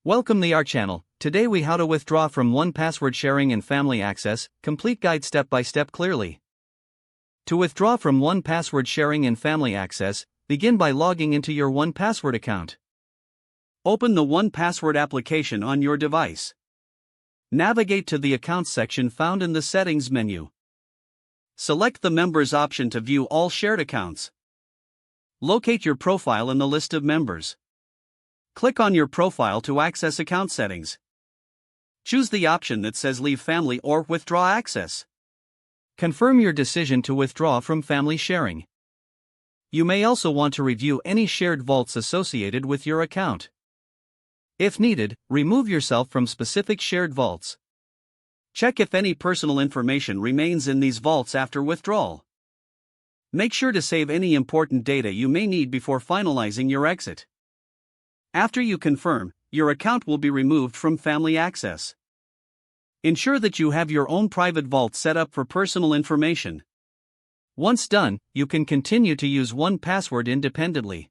Welcome to our channel. Today we how to withdraw from 1Password sharing and family access, complete guide step by step clearly. To withdraw from 1Password sharing and family access, begin by logging into your 1Password account. Open the 1Password application on your device. Navigate to the Accounts section found in the Settings menu. Select the Members option to view all shared accounts. Locate your profile in the list of members. Click on your profile to access account settings. Choose the option that says Leave Family or Withdraw Access. Confirm your decision to withdraw from family sharing. You may also want to review any shared vaults associated with your account. If needed, remove yourself from specific shared vaults. Check if any personal information remains in these vaults after withdrawal. Make sure to save any important data you may need before finalizing your exit. After you confirm, your account will be removed from family access. Ensure that you have your own private vault set up for personal information. Once done, you can continue to use 1Password independently.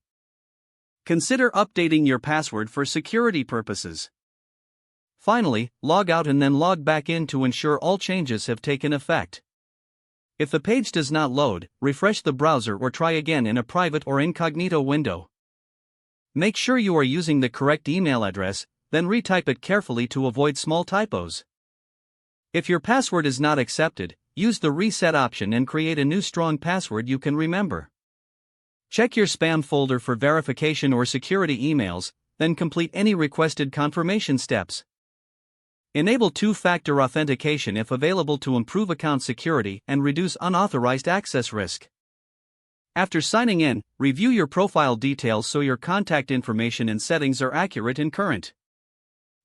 Consider updating your password for security purposes. Finally, log out and then log back in to ensure all changes have taken effect. If the page does not load, refresh the browser or try again in a private or incognito window. Make sure you are using the correct email address, then retype it carefully to avoid small typos. If your password is not accepted, use the reset option and create a new strong password you can remember. Check your spam folder for verification or security emails, then complete any requested confirmation steps. Enable two-factor authentication if available to improve account security and reduce unauthorized access risk. After signing in, review your profile details so your contact information and settings are accurate and current.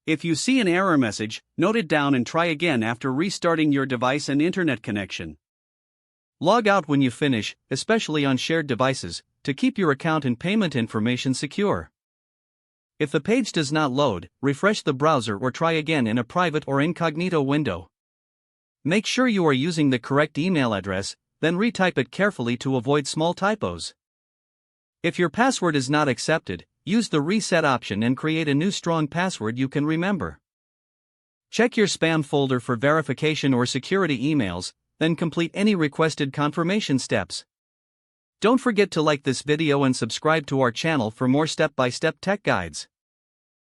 If you see an error message, note it down and try again after restarting your device and internet connection. Log out when you finish, especially on shared devices, to keep your account and payment information secure. If the page does not load, refresh the browser or try again in a private or incognito window. Make sure you are using the correct email address, then retype it carefully to avoid small typos. If your password is not accepted, use the reset option and create a new strong password you can remember. Check your spam folder for verification or security emails, then complete any requested confirmation steps. Don't forget to like this video and subscribe to our channel for more step-by-step tech guides.